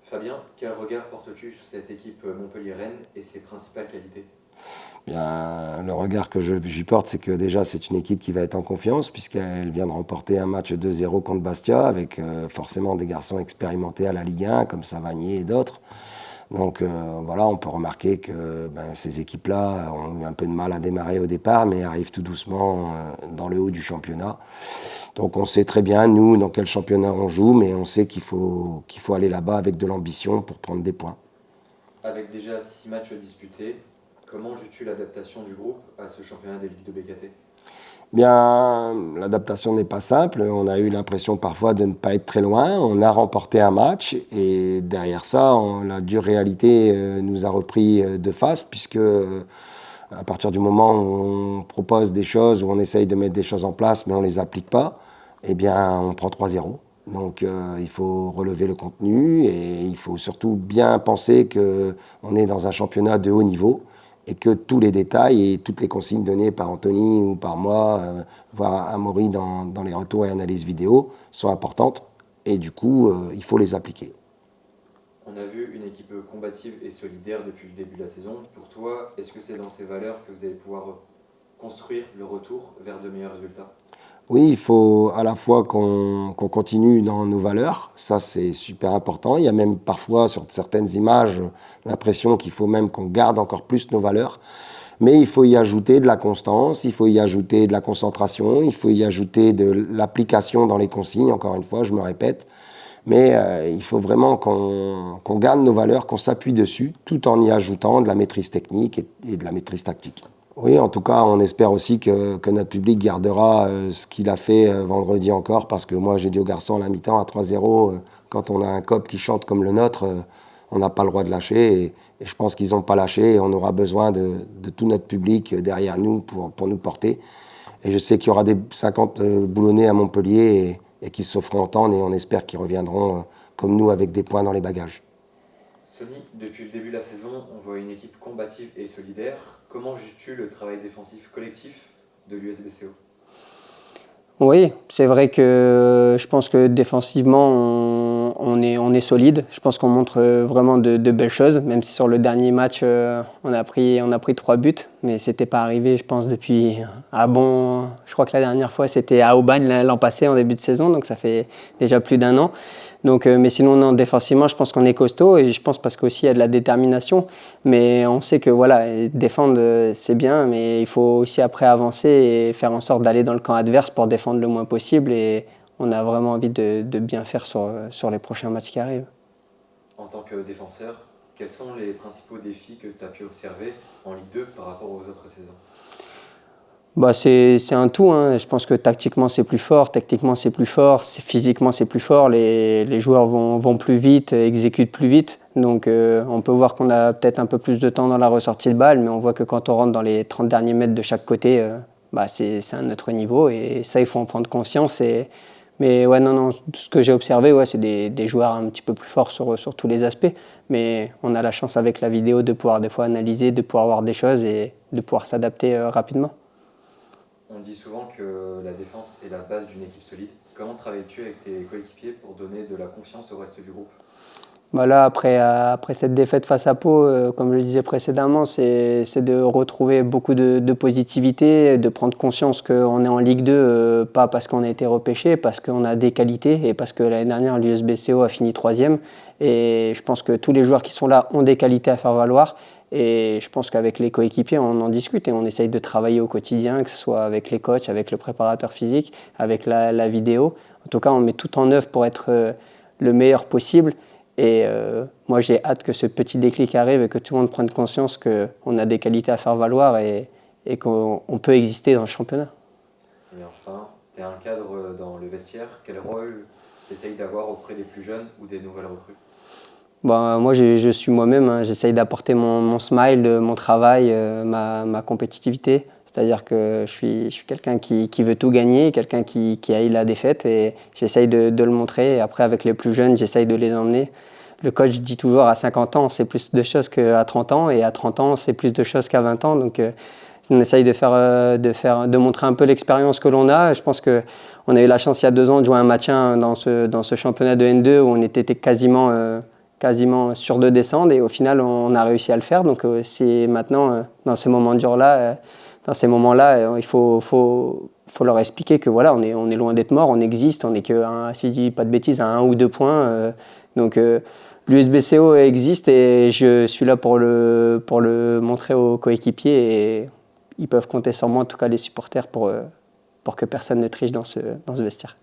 Fabien, quel regard portes-tu sur cette équipe montpelliéraine et ses principales qualités? Bien, le regard que j'y porte, c'est que déjà, c'est une équipe qui va être en confiance, puisqu'elle vient de remporter un match 2-0 contre Bastia, avec forcément des garçons expérimentés à la Ligue 1, comme Savagnier et d'autres. Donc voilà, on peut remarquer que ces équipes-là ont eu un peu de mal à démarrer au départ, mais arrivent tout doucement dans le haut du championnat. Donc on sait très bien, nous, dans quel championnat on joue, mais on sait qu'il faut aller là-bas avec de l'ambition pour prendre des points. Avec déjà 6 matchs disputés, comment juges-tu l'adaptation du groupe à ce championnat des Ligues de BKT? Bien, l'adaptation n'est pas simple. On a eu l'impression parfois de ne pas être très loin. On a remporté un match et derrière ça, la dure réalité nous a repris de face puisque à partir du moment où on propose des choses, où on essaye de mettre des choses en place mais on ne les applique pas, eh bien, on prend 3-0. Donc il faut relever le contenu et il faut surtout bien penser qu'on est dans un championnat de haut niveau et que tous les détails et toutes les consignes données par Anthony ou par moi, voire Amaury dans les retours et analyses vidéo, sont importantes et du coup, il faut les appliquer. On a vu une équipe combative et solidaire depuis le début de la saison. Pour toi, est-ce que c'est dans ces valeurs que vous allez pouvoir construire le retour vers de meilleurs résultats? Oui, il faut à la fois qu'on continue dans nos valeurs, ça c'est super important. Il y a même parfois sur certaines images l'impression qu'il faut même qu'on garde encore plus nos valeurs. Mais il faut y ajouter de la constance, il faut y ajouter de la concentration, il faut y ajouter de l'application dans les consignes, encore une fois, je me répète. Mais il faut vraiment qu'on garde nos valeurs, qu'on s'appuie dessus, tout en y ajoutant de la maîtrise technique et de la maîtrise tactique. Oui, en tout cas, on espère aussi que notre public gardera ce qu'il a fait vendredi encore, parce que moi, j'ai dit aux garçons à la mi-temps, à 3-0, quand on a un COP qui chante comme le nôtre, on n'a pas le droit de lâcher. Et je pense qu'ils n'ont pas lâché, et on aura besoin de tout notre public derrière nous pour nous porter. Et je sais qu'il y aura des 50 boulonnais à Montpellier et qu'ils se feront entendre, et on espère qu'ils reviendront comme nous avec des points dans les bagages. Sony, depuis le début de la saison, on voit une équipe combative et solidaire. Comment juges-tu le travail défensif collectif de l'USBCO? Oui, c'est vrai que je pense que défensivement, on est solide. Je pense qu'on montre vraiment de belles choses, même si sur le dernier match, on a pris 3 buts, mais c'était pas arrivé, je pense, depuis. Ah bon, je crois que la dernière fois, c'était à Aubagne l'an passé, en début de saison, donc ça fait déjà plus d'un an. Donc, mais sinon, non, défensivement, je pense qu'on est costaud et je pense parce qu'aussi il y a de la détermination. Mais on sait que voilà, défendre, c'est bien, mais il faut aussi après avancer et faire en sorte d'aller dans le camp adverse pour défendre le moins possible. Et on a vraiment envie de bien faire sur les prochains matchs qui arrivent. En tant que défenseur, quels sont les principaux défis que tu as pu observer en Ligue 2 par rapport aux autres saisons? Bah c'est un tout, hein. Je pense que tactiquement c'est plus fort, techniquement c'est plus fort, physiquement c'est plus fort, les joueurs vont plus vite, exécutent plus vite. Donc on peut voir qu'on a peut-être un peu plus de temps dans la ressortie de balle, mais on voit que quand on rentre dans les 30 derniers mètres de chaque côté, c'est un autre niveau et ça il faut en prendre conscience. Mais ouais, non, ce que j'ai observé, ouais, c'est des joueurs un petit peu plus forts sur tous les aspects. Mais on a la chance avec la vidéo de pouvoir des fois analyser, de pouvoir voir des choses et de pouvoir s'adapter rapidement. On dit souvent que la défense est la base d'une équipe solide. Comment travailles-tu avec tes coéquipiers pour donner de la confiance au reste du groupe? Voilà, après cette défaite face à Pau, comme je le disais précédemment, c'est de retrouver beaucoup de positivité, de prendre conscience qu'on est en Ligue 2, pas parce qu'on a été repêché, parce qu'on a des qualités et parce que l'année dernière, l'USBCO a fini 3e. Et je pense que tous les joueurs qui sont là ont des qualités à faire valoir. Et je pense qu'avec les coéquipiers, on en discute et on essaye de travailler au quotidien, que ce soit avec les coachs, avec le préparateur physique, avec la vidéo. En tout cas, on met tout en œuvre pour être le meilleur possible. Et moi, j'ai hâte que ce petit déclic arrive et que tout le monde prenne conscience qu'on a des qualités à faire valoir et qu'on peut exister dans le championnat. Et enfin, tu es un cadre dans le vestiaire. Quel rôle tu essayes d'avoir auprès des plus jeunes ou des nouvelles recrues? Moi, je suis moi-même, hein. J'essaye d'apporter mon smile, mon travail, ma compétitivité. C'est-à-dire que je suis quelqu'un qui veut tout gagner, quelqu'un qui haït la défaite et j'essaye de le montrer. Et après, avec les plus jeunes, j'essaye de les emmener. Le coach dit toujours à 50 ans, c'est plus de choses qu'à 30 ans et à 30 ans, c'est plus de choses qu'à 20 ans. Donc, on essaye de montrer un peu l'expérience que l'on a. Je pense qu'on a eu la chance il y a 2 ans de jouer un match 1 dans ce championnat de N2 où on était quasiment quasiment sûr de descendre et au final on a réussi à le faire. Donc c'est maintenant dans ces moments durs-là, il faut leur expliquer que voilà, on est loin d'être mort, on existe, on n'est que, si je dis pas de bêtises, à 1 ou 2 points. Donc l'USBCO existe et je suis là pour le montrer aux coéquipiers et ils peuvent compter sur moi, en tout cas les supporters, pour que personne ne triche dans ce vestiaire.